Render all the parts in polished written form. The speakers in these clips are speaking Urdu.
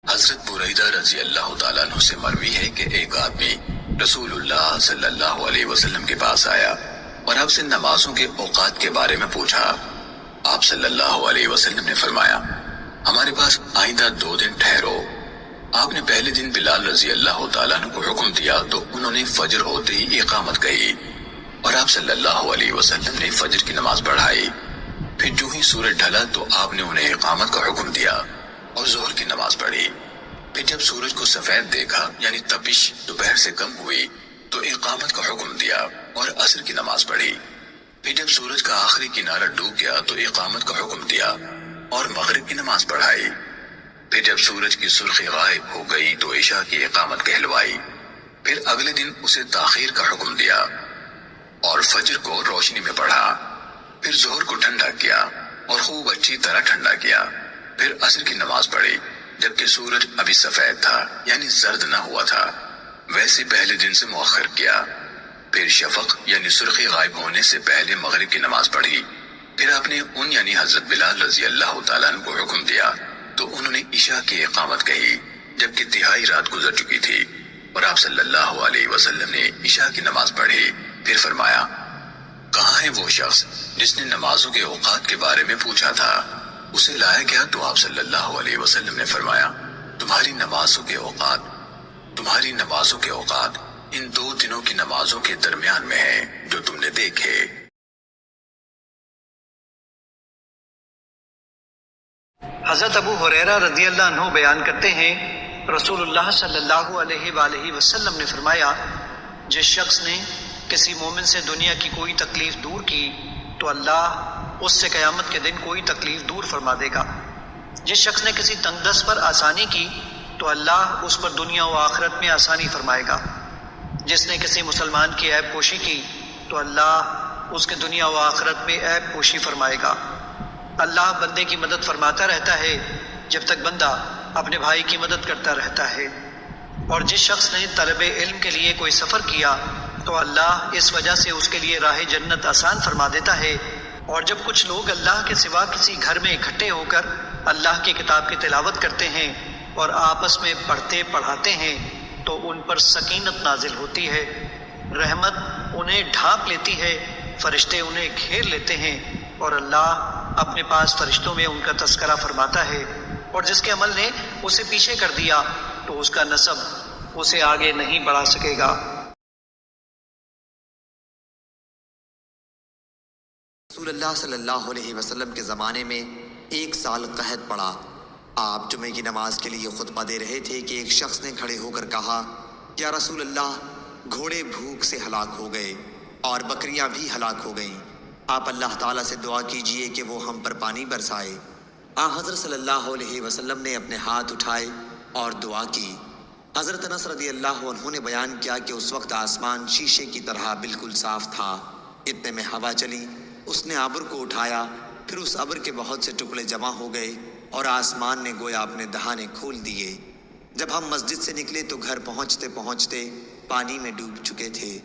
حضرت بریدہ رضی اللہ تعالیٰ عنہ سے مروی ہے کہ ایک آدمی رسول اللہ صلی اللہ علیہ وسلم کے پاس آیا اور آپ سے نمازوں کے اوقات کے بارے میں پوچھا۔ آپ صلی اللہ علیہ وسلم نے فرمایا، ہمارے پاس آئندہ 2 دن ٹھہرو۔ آپ نے پہلے دن بلال رضی اللہ تعالیٰ عنہ کو حکم دیا تو انہوں نے فجر ہوتے ہی اقامت کہی اور آپ صلی اللہ علیہ وسلم نے فجر کی نماز پڑھائی۔ پھر جو ہی سورج ڈھلا تو آپ نے انہیں اقامت کا حکم دیا اور ظہر کی نماز پڑھی۔ پھر جب سورج کو سفید دیکھا یعنی تپش دوپہر سے کم ہوئی تو اقامت کا حکم دیا اور عصر کی نماز پڑھی۔ پھر جب سورج کا آخری کنارہ ڈوب گیا تو اقامت کا حکم دیا اور مغرب کی نماز پڑھائی۔ پھر جب سورج کی سرخی غائب ہو گئی تو عشاء کی اقامت کہلوائی۔ پھر اگلے دن اسے تاخیر کا حکم دیا اور فجر کو روشنی میں پڑھا۔ پھر ظہر کو ٹھنڈا کیا اور خوب اچھی طرح ٹھنڈا کیا۔ پھر عصر کی نماز پڑھی جبکہ سورج ابھی سفید تھا یعنی زرد نہ ہوا تھا، ویسے پہلے دن سے مؤخر کیا۔ پھر شفق یعنی سرخی غائب ہونے سے پہلے مغرب کی نماز پڑھی۔ پھر آپ نے ان یعنی حضرت بلال رضی اللہ تعالیٰ عنہ کو حکم دیا تو انہوں نے عشاء کی اقامت کہی جبکہ تہائی رات گزر چکی تھی اور آپ صلی اللہ علیہ وسلم نے عشاء کی نماز پڑھی۔ پھر فرمایا، کہاں ہے وہ شخص جس نے نمازوں کے اوقات کے بارے میں پوچھا تھا؟ اسے لایا گیا تو آپ صلی اللہ علیہ وسلم نے فرمایا، تمہاری نمازوں کے اوقات ان 2 دنوں کی نمازوں کے درمیان میں ہیں جو تم نے دیکھے۔ حضرت ابو ہریرہ رضی اللہ عنہ بیان کرتے ہیں، رسول اللہ صلی اللہ علیہ وآلہ وسلم نے فرمایا، جس شخص نے کسی مومن سے دنیا کی کوئی تکلیف دور کی تو اللہ اس سے قیامت کے دن کوئی تکلیف دور فرما دے گا۔ جس شخص نے کسی تنگ دست پر آسانی کی تو اللہ اس پر دنیا و آخرت میں آسانی فرمائے گا۔ جس نے کسی مسلمان کی عیب پوشی کی تو اللہ اس کے دنیا و آخرت میں عیب پوشی فرمائے گا۔ اللہ بندے کی مدد فرماتا رہتا ہے جب تک بندہ اپنے بھائی کی مدد کرتا رہتا ہے۔ اور جس شخص نے طلب علم کے لیے کوئی سفر کیا تو اللہ اس وجہ سے اس کے لیے راہ جنت آسان فرما دیتا ہے۔ اور جب کچھ لوگ اللہ کے سوا کسی گھر میں اکٹھے ہو کر اللہ کی کتاب کی تلاوت کرتے ہیں اور آپس میں پڑھتے پڑھاتے ہیں تو ان پر سکینت نازل ہوتی ہے، رحمت انہیں ڈھانپ لیتی ہے، فرشتے انہیں گھیر لیتے ہیں اور اللہ اپنے پاس فرشتوں میں ان کا تذکرہ فرماتا ہے۔ اور جس کے عمل نے اسے پیچھے کر دیا تو اس کا نسب اسے آگے نہیں بڑھا سکے گا۔ رسول اللہ صلی اللہ علیہ وسلم کے زمانے میں 1 سال قحط پڑا۔ آپ جمعے کی نماز کے لیے خطبہ دے رہے تھے کہ ایک شخص نے کھڑے ہو کر کہا، یا رسول اللہ، گھوڑے بھوک سے ہلاک ہو گئے اور بکریاں بھی ہلاک ہو گئیں، آپ اللہ تعالیٰ سے دعا کیجئے کہ وہ ہم پر پانی برسائے۔ حضرت صلی اللہ علیہ وسلم نے اپنے ہاتھ اٹھائے اور دعا کی۔ حضرت انس رضی اللہ عنہ نے بیان کیا کہ اس وقت آسمان شیشے کی طرح بالکل صاف تھا۔ اتنے میں ہوا چلی، اس نے ابر کو اٹھایا، پھر اس ابر کے بہت سے ٹکڑے جمع ہو گئے اور آسمان نے گویا اپنے دہانے کھول دیے۔ جب ہم مسجد سے نکلے تو گھر پہنچتے پہنچتے پانی میں ڈوب چکے تھے۔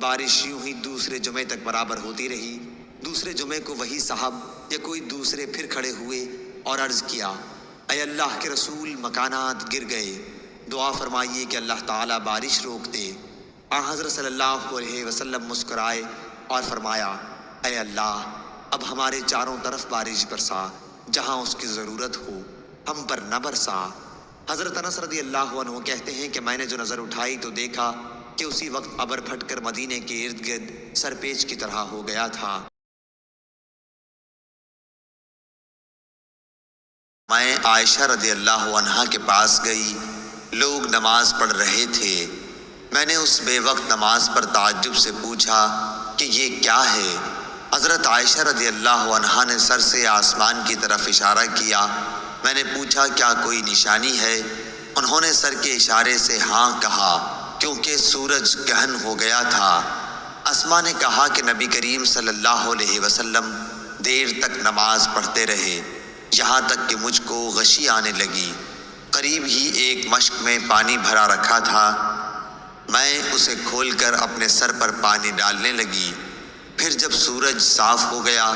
بارش یوں ہی دوسرے جمعے تک برابر ہوتی رہی۔ دوسرے جمعے کو وہی صاحب یا کوئی دوسرے پھر کھڑے ہوئے اور عرض کیا، اے اللہ کے رسول، مکانات گر گئے، دعا فرمائیے کہ اللہ تعالیٰ بارش روک دے۔ حضرت صلی اللہ علیہ وسلم مسکرائے اور فرمایا، اے اللہ، اب ہمارے چاروں طرف بارش برسا، جہاں اس کی ضرورت ہو، ہم پر نہ برسا۔ حضرت انس رضی اللہ عنہ کہتے ہیں کہ میں نے جو نظر اٹھائی تو دیکھا کہ اسی وقت ابر پھٹ کر مدینے کے ارد گرد سرپیچ کی طرح ہو گیا تھا۔ میں عائشہ رضی اللہ عنہا کے پاس گئی، لوگ نماز پڑھ رہے تھے۔ میں نے اس بے وقت نماز پر تعجب سے پوچھا کہ یہ کیا ہے؟ حضرت عائشہ رضی اللہ عنہا نے سر سے آسمان کی طرف اشارہ کیا۔ میں نے پوچھا کیا کوئی نشانی ہے؟ انہوں نے سر کے اشارے سے ہاں کہا، کیونکہ سورج گہن ہو گیا تھا۔ اسما نے کہا کہ نبی کریم صلی اللہ علیہ وسلم دیر تک نماز پڑھتے رہے، یہاں تک کہ مجھ کو غشی آنے لگی۔ قریب ہی ایک مشک میں پانی بھرا رکھا تھا، میں اسے کھول کر اپنے سر پر پانی ڈالنے لگی۔ پھر جب سورج صاف ہو گیا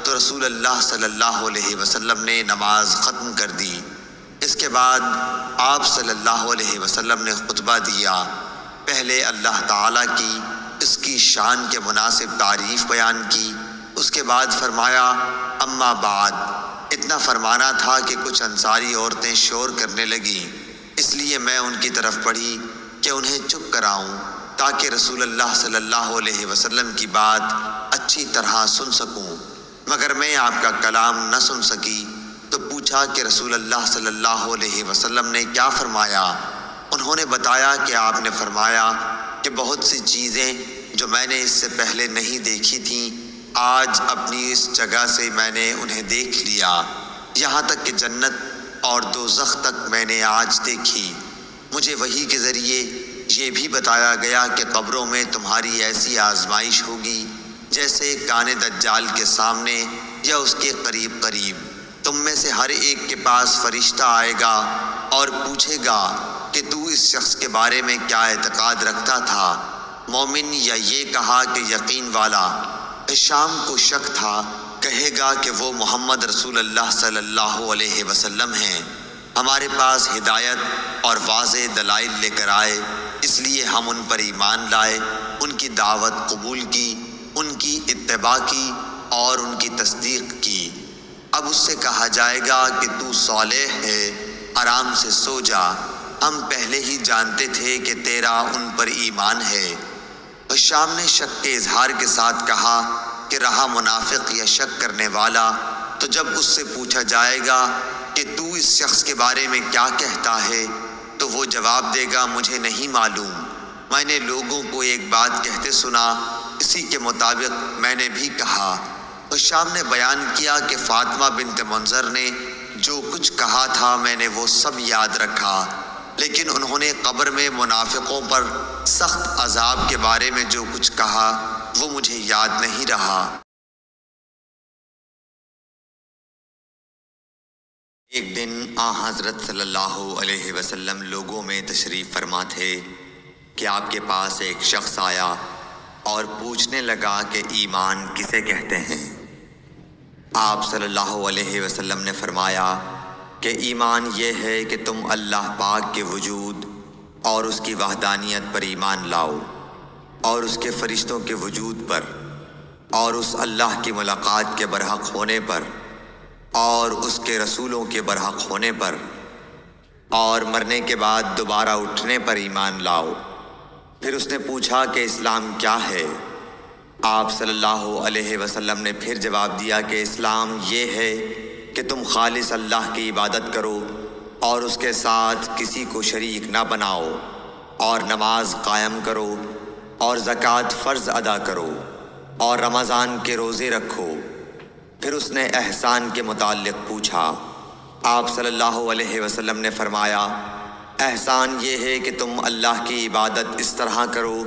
تو رسول اللہ صلی اللہ علیہ وسلم نے نماز ختم کر دی۔ اس کے بعد آپ صلی اللہ علیہ وسلم نے خطبہ دیا۔ پہلے اللہ تعالیٰ کی اس کی شان کے مناسب تعریف بیان کی، اس کے بعد فرمایا اما بعد۔ اتنا فرمانا تھا کہ کچھ انصاری عورتیں شور کرنے لگیں، اس لیے میں ان کی طرف پڑھی کہ انہیں چپ کراؤں تاکہ رسول اللہ صلی اللہ علیہ وسلم کی بات اچھی طرح سن سکوں، مگر میں آپ کا کلام نہ سن سکی۔ تو پوچھا کہ رسول اللہ صلی اللہ علیہ وسلم نے کیا فرمایا؟ انہوں نے بتایا کہ آپ نے فرمایا کہ بہت سی چیزیں جو میں نے اس سے پہلے نہیں دیکھی تھیں، آج اپنی اس جگہ سے میں نے انہیں دیکھ لیا، یہاں تک کہ جنت اور دوزخ تک میں نے آج دیکھی۔ مجھے وحی کے ذریعے یہ بھی بتایا گیا کہ قبروں میں تمہاری ایسی آزمائش ہوگی جیسے کان دجال کے سامنے یا اس کے قریب قریب۔ تم میں سے ہر ایک کے پاس فرشتہ آئے گا اور پوچھے گا کہ تو اس شخص کے بارے میں کیا اعتقاد رکھتا تھا، مومن یا یہ کہا کہ یقین والا؟ شام کو شک تھا، کہے گا کہ وہ محمد رسول اللہ صلی اللہ علیہ وسلم ہیں، ہمارے پاس ہدایت اور واضح دلائل لے کر آئے، اس لیے ہم ان پر ایمان لائے، ان کی دعوت قبول کی، ان کی اتباع کی اور ان کی تصدیق کی۔ اب اس سے کہا جائے گا کہ تو صالح ہے، آرام سے سو جا، ہم پہلے ہی جانتے تھے کہ تیرا ان پر ایمان ہے۔ شام نے شک کے اظہار کے ساتھ کہا کہ رہا منافق یا شک کرنے والا، تو جب اس سے پوچھا جائے گا کہ تو اس شخص کے بارے میں کیا کہتا ہے، تو وہ جواب دے گا مجھے نہیں معلوم، میں نے لوگوں کو ایک بات کہتے سنا، اسی کے مطابق میں نے بھی کہا۔ شام نے بیان کیا کہ فاطمہ بنت منظر نے جو کچھ کہا تھا میں نے وہ سب یاد رکھا، لیکن انہوں نے قبر میں منافقوں پر سخت عذاب کے بارے میں جو کچھ کہا وہ مجھے یاد نہیں رہا۔ ایک دن حضرت صلی اللہ علیہ وسلم لوگوں میں تشریف فرما تھے کہ آپ کے پاس ایک شخص آیا اور پوچھنے لگا کہ ایمان کسے کہتے ہیں؟ آپ صلی اللہ علیہ وسلم نے فرمایا کہ ایمان یہ ہے کہ تم اللہ پاک کے وجود اور اس کی وحدانیت پر ایمان لاؤ، اور اس کے فرشتوں کے وجود پر، اور اس اللہ کی ملاقات کے برحق ہونے پر، اور اس کے رسولوں کے برحق ہونے پر، اور مرنے کے بعد دوبارہ اٹھنے پر ایمان لاؤ۔ پھر اس نے پوچھا کہ اسلام کیا ہے؟ آپ صلی اللہ علیہ وسلم نے پھر جواب دیا کہ اسلام یہ ہے کہ تم خالص اللہ کی عبادت کرو اور اس کے ساتھ کسی کو شریک نہ بناؤ، اور نماز قائم کرو، اور زکوٰۃ فرض ادا کرو، اور رمضان کے روزے رکھو۔ پھر اس نے احسان کے متعلق پوچھا۔ آپ صلی اللہ علیہ وسلم نے فرمایا احسان یہ ہے کہ تم اللہ کی عبادت اس طرح کرو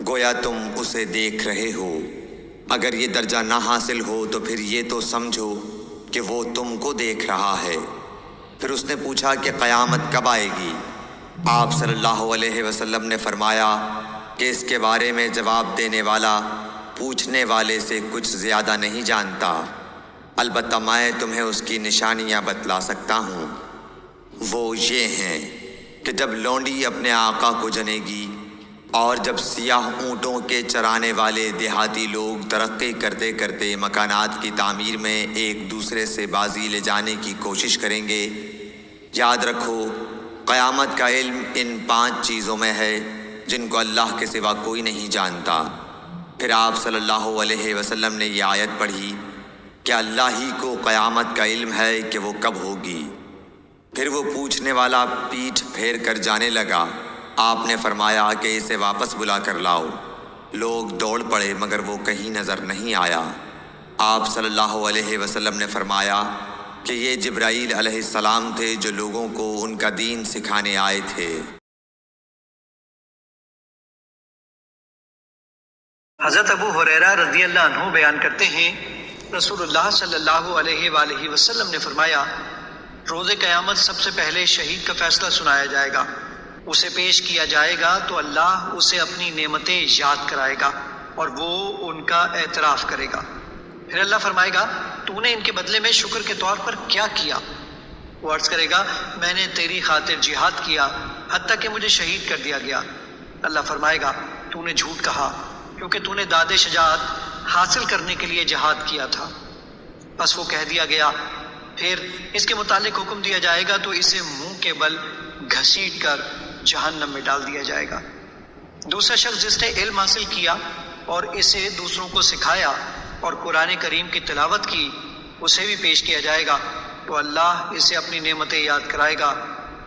گویا تم اسے دیکھ رہے ہو، اگر یہ درجہ نہ حاصل ہو تو پھر یہ تو سمجھو کہ وہ تم کو دیکھ رہا ہے۔ پھر اس نے پوچھا کہ قیامت کب آئے گی؟ آپ صلی اللہ علیہ وسلم نے فرمایا کہ اس کے بارے میں جواب دینے والا پوچھنے والے سے کچھ زیادہ نہیں جانتا، البتہ میں تمہیں اس کی نشانیاں بتلا سکتا ہوں۔ وہ یہ ہیں کہ جب لونڈی اپنے آقا کو جنے گی، اور جب سیاہ اونٹوں کے چرانے والے دیہاتی لوگ ترقی کرتے کرتے مکانات کی تعمیر میں ایک دوسرے سے بازی لے جانے کی کوشش کریں گے، یاد رکھو قیامت کا علم ان 5 چیزوں میں ہے جن کو اللہ کے سوا کوئی نہیں جانتا۔ پھر آپ صلی اللہ علیہ وسلم نے یہ آیت پڑھی کہ اللہ ہی کو قیامت کا علم ہے کہ وہ کب ہوگی۔ پھر وہ پوچھنے والا پیٹھ پھیر کر جانے لگا۔ آپ نے فرمایا کہ اسے واپس بلا کر لاؤ۔ لوگ دوڑ پڑے مگر وہ کہیں نظر نہیں آیا۔ آپ صلی اللہ علیہ وسلم نے فرمایا کہ یہ جبرائیل علیہ السلام تھے جو لوگوں کو ان کا دین سکھانے آئے تھے۔ حضرت ابو ہریرہ رضی اللہ عنہ بیان کرتے ہیں رسول اللہ صلی اللہ علیہ وآلہ وسلم نے فرمایا روز قیامت سب سے پہلے شہید کا فیصلہ سنایا جائے گا، اسے پیش کیا جائے گا تو اللہ اسے اپنی نعمتیں یاد کرائے گا اور وہ ان کا اعتراف کرے گا۔ پھر اللہ فرمائے گا تو نے ان کے بدلے میں شکر کے طور پر کیا کیا؟ وہ عرض کرے گا میں نے تیری خاطر جہاد کیا حتیٰ کہ مجھے شہید کر دیا گیا۔ اللہ فرمائے گا تو نے جھوٹ کہا کیونکہ تو نے داد شجاعت حاصل کرنے کے لیے جہاد کیا تھا۔ بس وہ کہہ دیا گیا، پھر اس کے متعلق حکم دیا جائے گا تو اسے منہ کے بل گھسیٹ کر جہنم میں ڈال دیا جائے گا۔ دوسرا شخص جس نے علم حاصل کیا اور اسے دوسروں کو سکھایا اور قرآن کریم کی تلاوت کی، اسے بھی پیش کیا جائے گا تو اللہ اسے اپنی نعمتیں یاد کرائے گا۔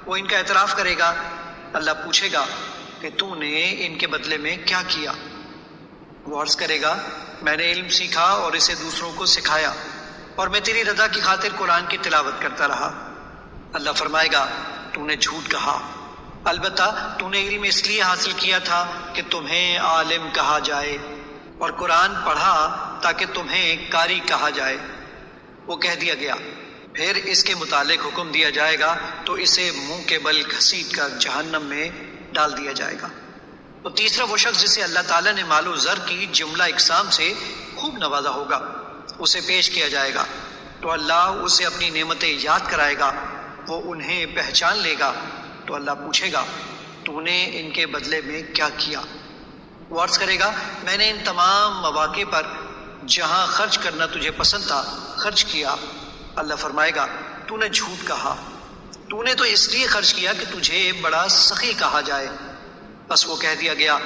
وہ ان کا اعتراف کرے گا۔ اللہ پوچھے گا کہ تو نے ان کے بدلے میں کیا کیا؟ وہ عرض کرے گا میں نے علم سیکھا اور اسے دوسروں کو سکھایا اور میں تیری رضا کی خاطر قرآن کی تلاوت کرتا رہا۔ اللہ فرمائے گا تو نے جھوٹ کہا، البتہ تو نے علم اس لیے حاصل کیا تھا کہ تمہیں عالم کہا جائے اور قرآن پڑھا تاکہ تمہیں قاری کہا جائے۔ وہ کہہ دیا گیا، پھر اس کے متعلق حکم دیا جائے گا تو اسے منہ کے بل گھسیٹ کر جہنم میں ڈال دیا جائے گا۔ تو تیسرا وہ شخص جسے اللہ تعالیٰ نے مال و زر کی جملہ اقسام سے خوب نوازا ہوگا، اسے پیش کیا جائے گا تو اللہ اسے اپنی نعمتیں یاد کرائے گا، وہ انہیں پہچان لے گا تو اللہ پوچھے گا تو نے ان کے بدلے میں کیا کیا؟ وہ عرض کرے گا میں نے ان تمام مواقع پر جہاں خرچ کرنا تجھے پسند تھا خرچ کیا۔ اللہ فرمائے گا تو نے جھوٹ کہا، تو نے تو اس لیے خرچ کیا کہ تجھے بڑا سخی کہا جائے۔ بس وہ کہہ دیا گیا،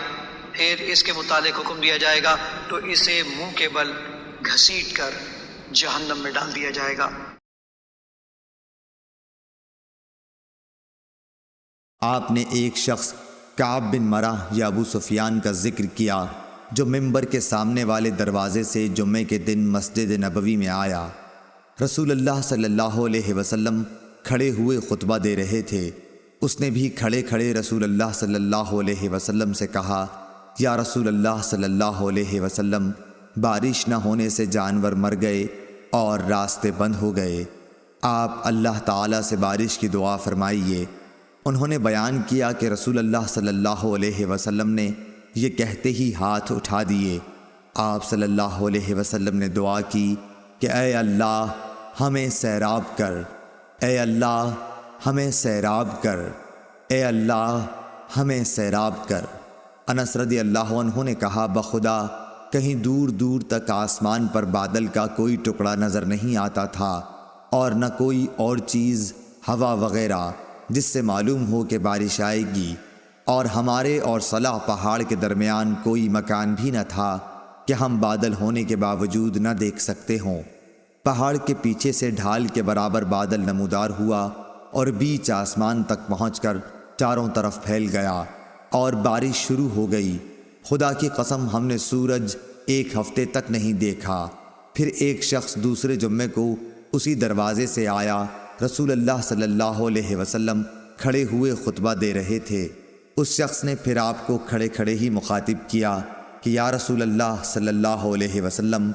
پھر اس کے متعلق حکم دیا جائے گا تو اسے منہ کے بل گھسیٹ کر جہنم میں ڈال دیا جائے گا۔ آپ نے ایک شخص کعب بن مرہ یا ابو سفیان کا ذکر کیا جو منبر کے سامنے والے دروازے سے جمعے کے دن مسجد نبوی میں آیا۔ رسول اللہ صلی اللہ علیہ وسلم کھڑے ہوئے خطبہ دے رہے تھے۔ اس نے بھی کھڑے کھڑے رسول اللہ صلی اللہ علیہ وسلم سے کہا، یا رسول اللہ صلی اللہ علیہ وسلم، بارش نہ ہونے سے جانور مر گئے اور راستے بند ہو گئے، آپ اللہ تعالیٰ سے بارش کی دعا فرمائیے۔ انہوں نے بیان کیا کہ رسول اللہ صلی اللہ علیہ وسلم نے یہ کہتے ہی ہاتھ اٹھا دیے۔ آپ صلی اللہ علیہ وسلم نے دعا کی کہ اے اللہ ہمیں سیراب کر، اے اللہ ہمیں سیراب کر، اے اللہ ہمیں سیراب کر۔ انس رضی اللہ عنہ نے کہا، بخدا کہیں دور دور تک آسمان پر بادل کا کوئی ٹکڑا نظر نہیں آتا تھا اور نہ کوئی اور چیز ہوا وغیرہ جس سے معلوم ہو کہ بارش آئے گی، اور ہمارے اور صلح پہاڑ کے درمیان کوئی مکان بھی نہ تھا کہ ہم بادل ہونے کے باوجود نہ دیکھ سکتے ہوں۔ پہاڑ کے پیچھے سے ڈھال کے برابر بادل نمودار ہوا اور بیچ آسمان تک پہنچ کر چاروں طرف پھیل گیا اور بارش شروع ہو گئی۔ خدا کی قسم ہم نے سورج ایک ہفتے تک نہیں دیکھا۔ پھر ایک شخص دوسرے جمعے کو اسی دروازے سے آیا۔ رسول اللہ صلی اللہ علیہ وسلم کھڑے ہوئے خطبہ دے رہے تھے۔ اس شخص نے پھر آپ کو کھڑے کھڑے ہی مخاطب کیا کہ یا رسول اللہ صلی اللہ علیہ وسلم،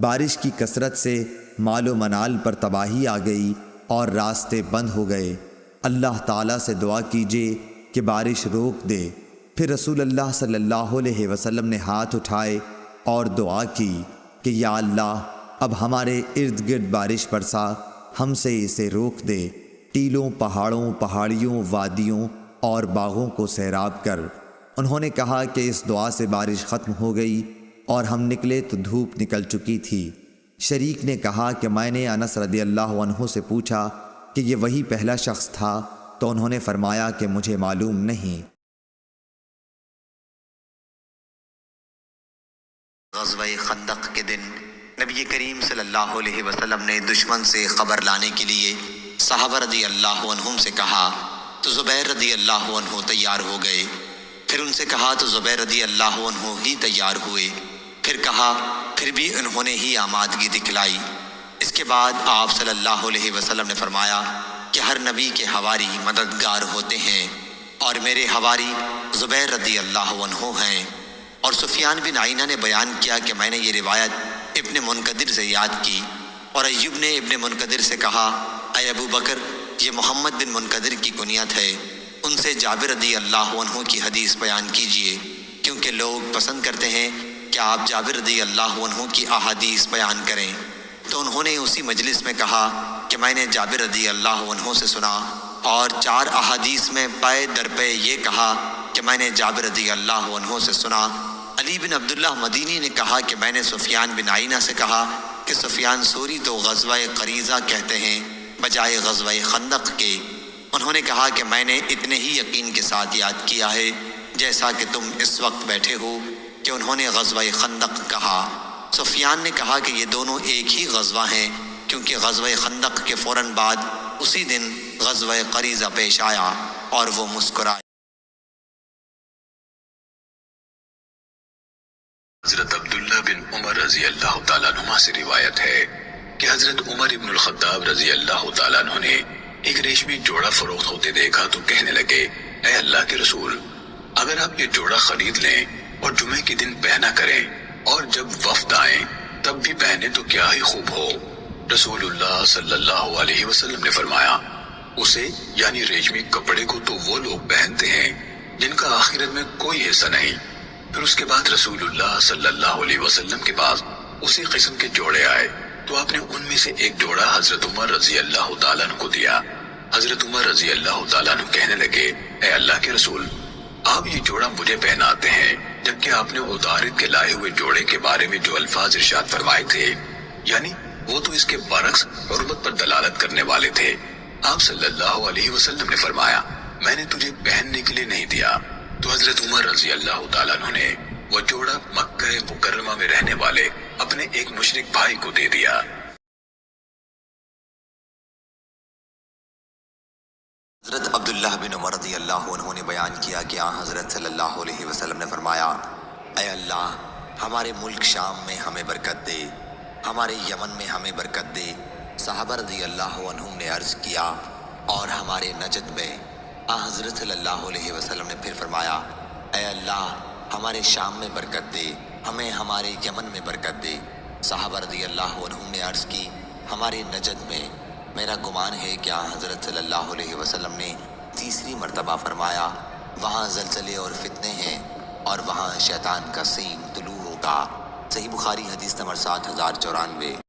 بارش کی کثرت سے مال و منال پر تباہی آ گئی اور راستے بند ہو گئے، اللہ تعالیٰ سے دعا کیجیے کہ بارش روک دے۔ پھر رسول اللہ صلی اللہ علیہ وسلم نے ہاتھ اٹھائے اور دعا کی کہ یا اللہ اب ہمارے ارد گرد بارش برسا، ہم سے اسے روک دے، ٹیلوں، پہاڑوں، پہاڑیوں، وادیوں اور باغوں کو سیراب کر۔ انہوں نے کہا کہ اس دعا سے بارش ختم ہو گئی اور ہم نکلے تو دھوپ نکل چکی تھی۔ شریک نے کہا کہ میں نے انس رضی اللہ عنہ سے پوچھا کہ یہ وہی پہلا شخص تھا، تو انہوں نے فرمایا کہ مجھے معلوم نہیں۔ غزوہ خندق کے دن نبی کریم صلی اللہ علیہ وسلم نے دشمن سے خبر لانے کے لیے صحابہ رضی اللہ عنہم سے کہا تو زبیر رضی اللہ عنہ تیار ہو گئے۔ پھر ان سے کہا تو زبیر رضی اللہ عنہ ہی تیار ہوئے۔ پھر کہا، پھر بھی انہوں نے ہی آمادگی دکھلائی۔ اس کے بعد آپ صلی اللہ علیہ وسلم نے فرمایا کہ ہر نبی کے حواری مددگار ہوتے ہیں اور میرے حواری زبیر رضی اللہ عنہ ہیں۔ اور سفیان بن عینہ نے بیان کیا کہ میں نے یہ روایت ابن منقدر سے یاد کی، اور ایوب نے ابن منقدر سے کہا، اے ابو بکر، یہ محمد بن منقدر کی کنیت ہے، ان سے جابر رضی اللہ عنہ کی حدیث بیان کیجیے، کیونکہ لوگ پسند کرتے ہیں کہ آپ جابر رضی اللہ عنہ کی احادیث بیان کریں۔ تو انہوں نے اسی مجلس میں کہا کہ کہ میں نے جابر رضی اللہ عنہ سے سنا، اور 4 احادیث میں پے در پے یہ کہا کہ میں نے جابر رضی اللہ عنہ سے سنا۔ علی بن عبداللہ مدینی نے کہا کہ میں نے سفیان بن عینہ سے کہا کہ سفیان ثوری تو غزوہ قریظہ کہتے ہیں بجائے غزوہ خندق کے۔ انہوں نے کہا کہ میں نے اتنے ہی یقین کے ساتھ یاد کیا ہے جیسا کہ تم اس وقت بیٹھے ہو کہ انہوں نے غزوہ خندق کہا۔ سفیان نے کہا کہ یہ دونوں ایک ہی غزوہ ہیں، کیونکہ غزوہ خندق کے فوراً بعد اسی دن غزوہ قریظہ پیش آیا، اور وہ مسکرائے۔ حضرت عبداللہ بن عمر رضی اللہ تعالیٰ عنہ سے روایت ہے کہ حضرت عمر ابن الخطاب رضی اللہ تعالیٰ عنہ نے ایک ریشمی جوڑا فروخت ہوتے دیکھا تو کہنے لگے، اے اللہ کے رسول، اگر آپ یہ جوڑا خرید لیں اور جمعے کے دن پہنا کریں اور جب وفد آئیں تب بھی پہنے تو کیا ہی خوب ہو۔ رسول اللہ صلی اللہ علیہ وسلم نے فرمایا، اسے یعنی ریشمی کپڑے کو تو وہ لوگ پہنتے ہیں جن کا آخرت میں کوئی حصہ نہیں۔ پھر اس کے بعد رسول اللہ صلی اللہ علیہ وسلم کے پاس اسی قسم کے جوڑے آئے تو آپ نے ان میں سے ایک جوڑا حضرت عمر رضی اللہ تعالیٰ عنہ کو دیا۔ حضرت عمر رضی اللہ تعالیٰ عنہ کہنے لگے، اے اللہ کے رسول، آپ یہ جوڑا مجھے پہناتے ہیں، جبکہ آپ نے ادارت کے لائے ہوئے جوڑے کے بارے میں جو الفاظ ارشاد فرمائے تھے، یعنی وہ تو اس کے برعکس حرمت پر دلالت کرنے والے تھے۔ آپ صلی اللہ علیہ وسلم نے فرمایا، میں نے تجھے پہننے کے لیے نہیں دیا۔ تو حضرت عمر رضی اللہ تعالیٰ عنہ نے وہ جوڑا مکہ مکرمہ میں رہنے والے اپنے ایک مشرک بھائی کو دے دیا۔ حضرت عبداللہ بن عمر رضی اللہ عنہ نے بیان کیا کہ حضرت صلی اللہ علیہ وسلم نے فرمایا، اے اللہ، ہمارے ملک شام میں ہمیں برکت دے، ہمارے یمن میں ہمیں برکت دے۔ صحابہ رضی اللہ عنہم نے عرض کیا، اور ہمارے نجد میں؟ حضرت صلی اللہ علیہ وسلم نے پھر فرمایا، اے اللہ، ہمارے شام میں برکت دے، ہمیں ہمارے یمن میں برکت دے۔ صحابہ رضی اللہ عنہم نے عرض کی، ہمارے نجد میں؟ میرا گمان ہے کہ حضرت صلی اللہ علیہ وسلم نے تیسری مرتبہ فرمایا، وہاں زلزلے اور فتنے ہیں، اور وہاں شیطان کا سینگ طلوع ہوگا۔ صحیح بخاری حدیث نمبر 7094۔